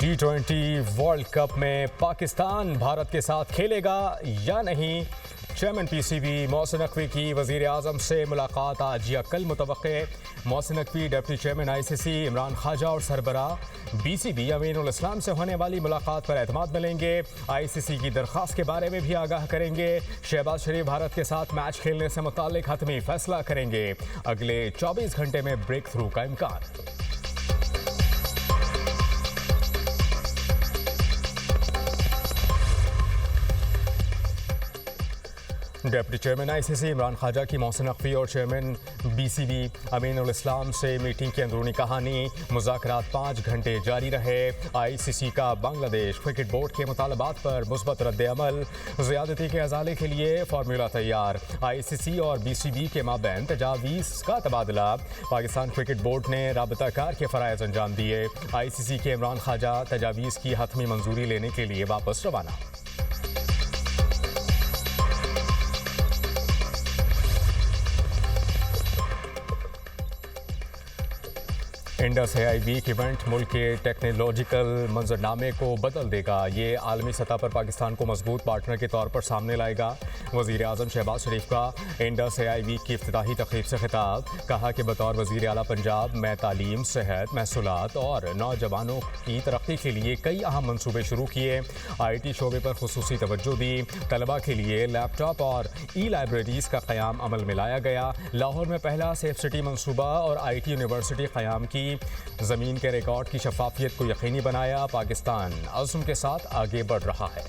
T20 world cup में पाकिस्तान भारत के साथ खेलेगा या नहीं। चेयरमैन पीसीबी मोहसिन नकवी की वज़ीर आज़म से मुलाकात आज या कल मुतवक्के। Mohsin Naqvi, deputy chairman ICC Imran Khawaja और सरबराह बीसीबी अमीनुल इस्लाम से होने वाली मुलाकात पर एतमाद मिलेंगे। आईसीसी की दरख्वास्त के बारे में भी आगाह करेंगे। शहबाज शरीफ भारत के साथ मैच खेलने से मुताल्लिक हतमी फैसला करेंगे। अगले 24 घंटे में ब्रेक थ्रू का इम्कान। Deputy chairman ICC Imran Khawaja की मोहसिन नकवी और चेयरमैन बीसीबी अमीनुल इस्लाम से मीटिंग की अंदरूनी कहानी। मुज़ाकरात 5 घंटे जारी रहे। आईसीसी का बांग्लादेश क्रिकेट बोर्ड के मुतालबात पर मुस्बत रद्द-ए-अमल। ज़ियादती के अजाले के लिए फार्मूला तैयार। आईसीसी और बीसीबी के माबैन तजावीज़ का तबादला। पाकिस्तान क्रिकेट बोर्ड ने राबताकार के फ़राइज़ अंजाम दिए। आईसीसी के इमरान ख्वाजा तजावीज़ की हतमी मंजूरी लेने के लिए वापस रवाना। इंडस एआई वीक इवेंट मुल्क के टेक्नोलॉजिकल मंजरनामे को बदल देगा। ये आलमी सतह पर पाकिस्तान को मजबूत पार्टनर के तौर पर सामने लाएगा। वज़ीर आज़म शहबाज शरीफ का इंडस एआई वीक की इफ्तिताही तकरीब से खिताब। कहा कि बतौर वज़ीर आला पंजाब मैं तालीम, सेहत, महसूलात और नौजवानों की तरक्की के लिए कई अहम मनसूबे शुरू किए। IT शोबे पर खुसूसी तवज्जो दी। तलबा के लिए लैपटॉप और ई-लाइब्रेरीज़ का क़याम अमल में लाया गया। लाहौर में पहला सेफ सिटी मनसूबा और IT यूनिवर्सिटी क़याम की। ज़मीन के रिकॉर्ड की शफाफियत को यकीनी बनाया। पाकिस्तान अज़्म के साथ आगे बढ़ रहा है।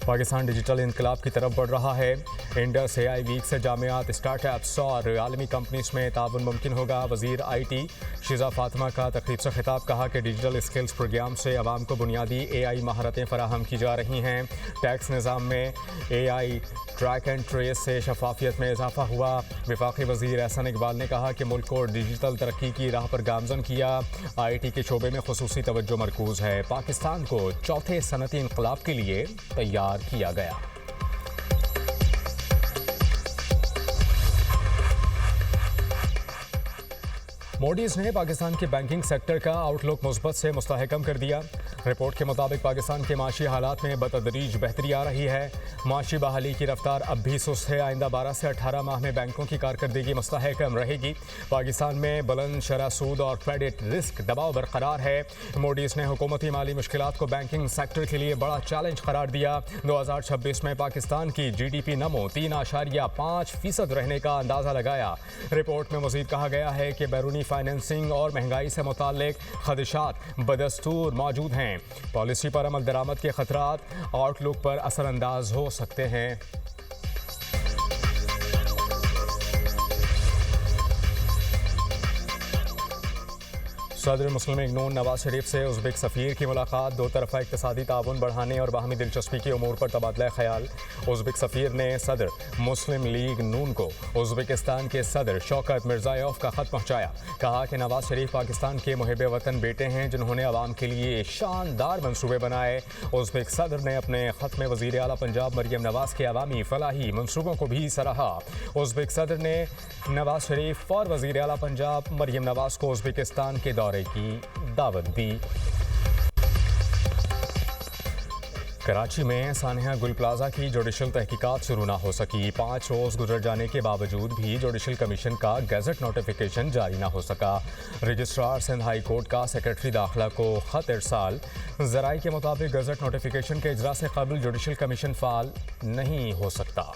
पाकिस्तान डिजिटल इनकलाब की तरफ बढ़ रहा है। इंडस एआई वीक से जामियात, स्टार्टअप्स और आलमी कंपनीज में ताउन मुमकिन होगा। वज़ीर IT शिज़ा फातिमा का तकरीब से खिताब। कहा कि डिजिटल स्किल्स प्रोग्राम से आवाम को बुनियादी AI महारतें फराहम की जा रही हैं। टैक्स निज़ाम में AI ट्रैक एंड ट्रेस से शफाफियत में इजाफा हुआ। वफाकी वज़ीर एहसन इकबाल ने कहा कि मुल्क को डिजिटल तरक्की की राह पर गामज़न किया। IT के शोबे में खुसूसी तवज्जो मरकूज़ है। पाकिस्तान को चौथे सनती इनकलाब के लिए तैयार किया गया। मोडीज़ ने पाकिस्तान के बैंकिंग सेक्टर का आउटलुक मुस्बत से मुस्तहकम कर दिया। रिपोर्ट के मुताबिक पाकिस्तान के माशी हालात में बतदरीज बेहतरी आ रही है। माशी बहाली की रफ्तार अब भी सुस्त है। आइंदा 12 से 18 माह में बैंकों की कारकर्दगी मुस्तहकम रहेगी। पाकिस्तान में बुलंद शरह सूद और क्रेडिट रिस्क दबाव बरकरार है। मोडीज़ ने हुकूमती माली मुश्किलात को बैंकिंग सेक्टर के लिए बड़ा चैलेंज करार दिया। 2026 में पाकिस्तान की GDP नमो 3.5% रहने का अंदाज़ा लगाया। रिपोर्ट में मज़ीद कहा गया है कि बैरूनी फाइनेंसिंग और महंगाई से मुताल्लिक खदशात बदस्तूर मौजूद हैं। पॉलिसी पर अमल दरामद के खतरात आउटलुक पर असरअंदाज हो सकते हैं। सदर मुस्लिम लीग नून नवाज शरीफ से उज़्बेक सफ़ीर की मुलाकात। दो तरफ़ा इक़्तिसादी ताउन बढ़ाने और बाहमी दिलचस्पी के उमूर पर तबादला ख्याल। उज़्बेक सफ़ीर ने सदर मुस्लिम लीग नून को उज़्बेकिस्तान के सदर शौकत मिर्ज़ायोव का ख़त पहुँचाया। कहा कि नवाज शरीफ पाकिस्तान के मुहिब वतन बेटे हैं जिन्होंने आवाम के लिए शानदार मनसूबे बनाए। उज़्बेक सदर ने अपने ख़त में वज़ीर आला पंजाब मरियम नवाज़ के अवामी फलाही मनसूबों को भी सराहा। उज़्बेक सदर ने नवाज शरीफ और वज़ीर आला पंजाब मरियम नवाज़ को उज़्बेकिस्तान के दौरे की दावत दी। कराची में सानिया गुल प्लाजा की जुडिशल तहकीकात शुरू न हो सकी। 5 रोज़ गुजर जाने के बावजूद भी जुडिशल कमीशन का गज़ट नोटिफिकेशन जारी न हो सका। रजिस्ट्रार सिंध हाई कोर्ट का सेक्रेटरी दाखिला को ख़त इरसाल। ज़राए के मुताबिक गज़ट नोटिफिकेशन के इजरा से कबल जुडिशल कमीशन फ़ाल नहीं हो सकता।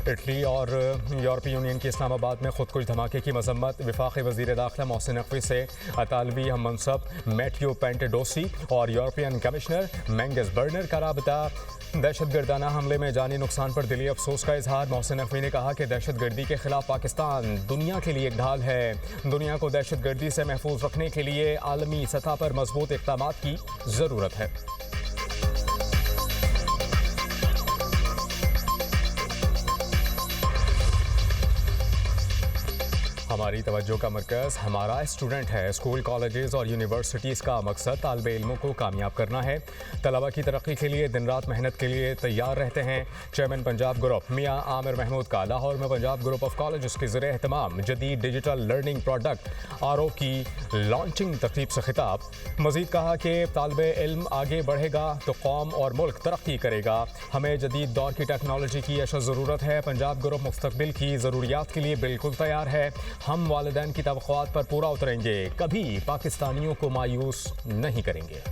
इटली और यूरोपीय यूनियन की इस्लामाबाद में खुदकुश धमाके की मजम्मत। वफाकी वज़ीर दाखिला मोहसिन नकवी से अतालवी हम मनसब मैथ्यू पेंटेडोसी और यूरोपियन कमिश्नर मैंगस बर्नर का राबता। दहशतगर्दाना हमले में जानी नुकसान पर दिली अफसोस का इजहार। मोहसिन नकवी ने कहा कि दहशतगर्दी के खिलाफ पाकिस्तान दुनिया के लिए एक ढाल है। दुनिया को दहशतगर्दी से महफूज रखने के लिए आलमी सतह पर मजबूत इक़दामात की ज़रूरत है। हमारी तवज्जो का मरकज़ हमारा स्टूडेंट है। स्कूल, कॉलेजेस और यूनिवर्सिटीज़ का मकसद तालिब इल्मों को कामयाब करना है। तलबा की तरक्की के लिए दिन रात मेहनत के लिए तैयार रहते हैं। चेयरमैन पंजाब ग्रुप मियां आमिर महमूद का लाहौर में पंजाब ग्रुप ऑफ कॉलेज के ज़रिए एहतमाम जदीद डिजिटल लर्निंग प्रोडक्ट RO की लॉन्चिंग तकरीब से खिताब। मज़ीद कहा कि तालिब इल्म आगे बढ़ेगा तो कौम और मुल्क तरक्की करेगा। हमें जदीद दौर की टेक्नोलॉजी की अशद ज़रूरत है। पंजाब ग्रुप मुस्तक़बिल की ज़रूरियात के लिए बिल्कुल तैयार है। हम वालिदैन की तवक्कुआत पर पूरा उतरेंगे, कभी पाकिस्तानियों को मायूस नहीं करेंगे।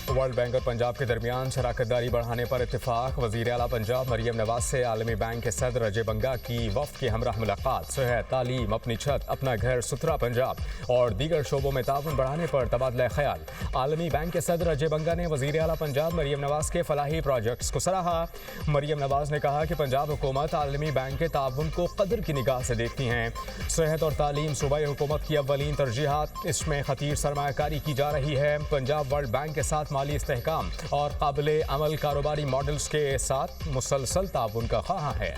वर्ल्ड बैंक और पंजाब के दरमियान शराकतदारी बढ़ाने पर इत्तेफाक। वज़ीर आला पंजाब मरियम नवाज से आलमी बैंक के सदर अजय बंगा की वफ़द के हमरा मुलाकात। सेहत, तालीम, अपनी छत, अपना घर, सुथरा पंजाब और दीगर शोबों में ताउन बढ़ाने पर तबादला ख्याल। आलमी बैंक के सदर अजय बंगा ने वज़ीर आला पंजाब मरियम नवाज के फलाही प्रोजेक्ट्स को सराहा। मरियम नवाज ने कहा कि पंजाब हुकूमत आलमी बैंक के ताउन को कदर की निगाह से देखती हैं। सेहत और तालीम सूबाई हुकूमत की अव्वलीन तरजीहात, इसमें खतीर सरमायाकारी की जा रही है। पंजाब वर्ल्ड बैंक के साथ माली इस्तेहकाम और काबिले अमल कारोबारी मॉडल्स के साथ मुसलसल ताउन का ख्वाह है।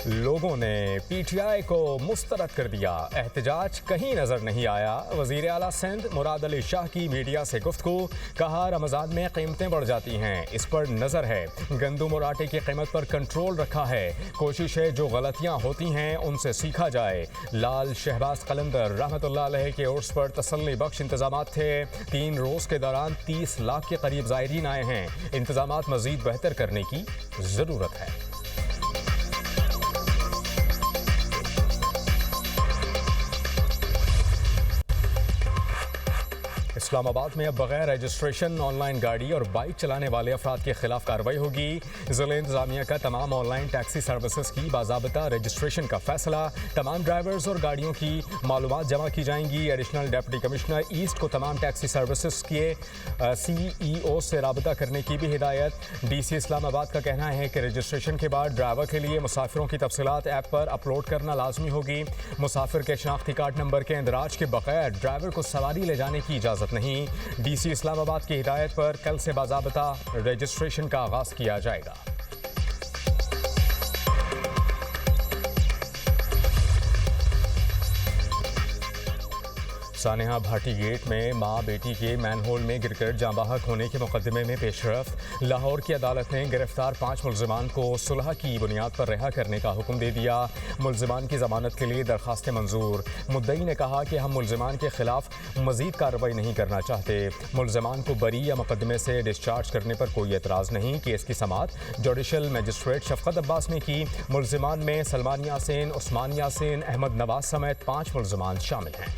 लोगों ने PTI को मुस्तरद कर दिया, एहतजाज कहीं नजर नहीं आया। वज़ीर आला सिंध मुराद अली शाह की मीडिया से गुफ्तगू, कहा रमज़ान में कीमतें बढ़ जाती हैं, इस पर नज़र है। गंदुम और आटे की कीमत पर कंट्रोल रखा है। कोशिश है जो गलतियां होती हैं उनसे सीखा जाए। लाल शहबाज कलंदर रहमतुल्लाह अलैह के उर्स पर तसल्ली बख्श इंतजामात थे। 3 रोज़ के दौरान 30 लाख के करीब ज़ायरीन आए हैं। इंतजामात मज़ीद बेहतर करने की ज़रूरत है। इस्लामाबाद में अब बगैर रजिस्ट्रेशन ऑनलाइन गाड़ी और बाइक चलाने वाले अफराद के खिलाफ कार्रवाई होगी। ज़िला इंतजामिया का तमाम ऑनलाइन टैक्सी सर्विसेज की बाज़ाबता रजिस्ट्रेशन का फैसला। तमाम ड्राइवर्स और गाड़ियों की मालूमात जमा की जाएंगी। एडिशनल डिप्टी कमिश्नर ईस्ट को तमाम टैक्सी सर्विसेज के CEO से रबता करने की भी हिदायत। DC इस्लामाबाद का कहना है कि रजिस्ट्रेशन के बाद ड्राइवर के लिए मुसाफिरों की तफसीलात ऐप पर अपलोड करना लाजमी होगी। मुसाफिर के शनाख्ती कार्ड नंबर के इंदराज के बगैर ड्राइवर को सवारी ले जाने की इजाज़त नहीं। DC इस्लामाबाद की हिदायत पर कल से बाज़ाबता रजिस्ट्रेशन का आगाज़ किया जाएगा। सानेहा भाटी गेट में मां बेटी के मैनहोल में गिरकर जाँ बहक होने के मुकदमे में पेशरफ। लाहौर की अदालत ने गिरफ्तार 5 मुल्जिमान को सुलह की बुनियाद पर रिहा करने का हुक्म दे दिया। मुल्जिमान की जमानत के लिए दरखास्तें मंजूर। मुद्दई ने कहा कि हम मुल्जिमान के खिलाफ मजीद कार्रवाई नहीं करना चाहते। मुल्जिमान को बरी या मुकदमे से डिस्चार्ज करने पर कोई एतराज़ नहीं। केस की समाअत जुडिशल मजिस्ट्रेट शफकत अब्बास ने की। मुल्जिमान में सलमान यासीन, उस्मान यासीन, अहमद नवाज समेत 5 मुल्जिमान शामिल हैं।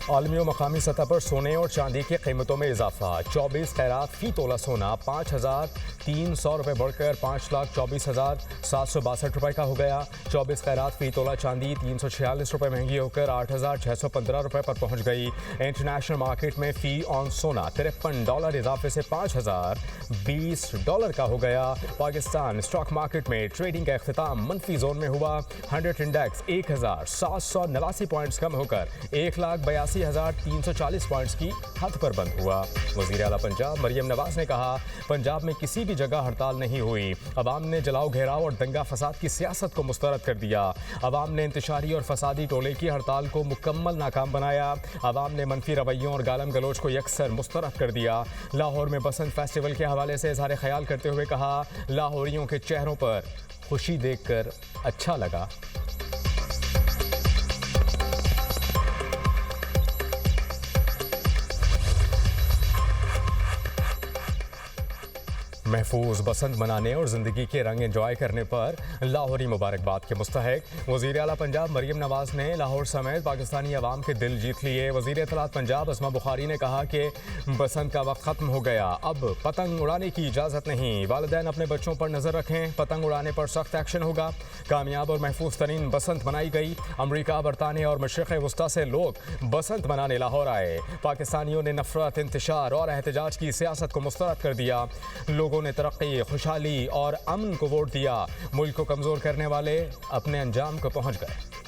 आलमी और मकामी सतह पर सोने और चांदी की कीमतों में इजाफा। 24 कैरात फी तोला सोना 5,300 रुपये बढ़कर 5,24,762 रुपये का हो गया। 24 कैरात फी तोला चांदी 346 रुपये महंगी होकर 8,615 रुपये पर पहुंच गई। इंटरनेशनल मार्केट में फ़ी ऑन सोना $53 इजाफे से $5,020 का हो गया। पाकिस्तान स्टॉक मार्केट में ट्रेडिंग का अख्तिताम मनफी जोन में हुआ। 100 इंडेक्स 1,789 पॉइंट्स कम होकर 1,82,340 पॉइंट्स की हद पर बंद हुआ। वज़ीर आला पंजाब मरियम नवाज ने कहा, पंजाब में किसी भी जगह हड़ताल नहीं हुई। अवाम ने जलाओ घेराव और दंगा फसाद की सियासत को मुस्तरद कर दिया। अवाम ने इंतशारी और फसादी टोले की हड़ताल को मुकम्मल नाकाम बनाया। अवाम ने मनफी रवैयों और गालम गलोच को यकसर मुस्तरद कर दिया। लाहौर में बसंत फेस्टिवल के हवाले से इज़हार ख्याल करते हुए कहा, लाहौरियों के चेहरों पर खुशी देखकर अच्छा लगा। महफूज बसंत मनाने और ज़िंदगी के रंग एंजॉय करने पर लाहौरी मुबारकबाद के मुस्तहक वज़ीर आला पंजाब मरियम नवाज़ ने लाहौर समेत पाकिस्तानी अवाम के दिल जीत लिए। वज़ीर इत्तलात पंजाब अस्मा बुखारी ने कहा कि बसंत का वक्त ख़त्म हो गया, अब पतंग उड़ाने की इजाज़त नहीं। वालिदैन अपने बच्चों पर नज़र रखें, पतंग उड़ाने पर सख्त एक्शन होगा। कामयाब और महफूज तरीन बसंत मनाई गई। अमरीका, बरतानिया और मशरिक़ वस्ता से लोग बसंत मनाने लाहौर आए। पाकिस्तानियों ने नफरत, इंतशार और एहतजाज की सियासत को मुस्तरद कर दिया। लोगों ने तरक्की, खुशहाली और अमन को वोट दिया। मुल्क को कमज़ोर करने वाले अपने अंजाम को पहुँच गए।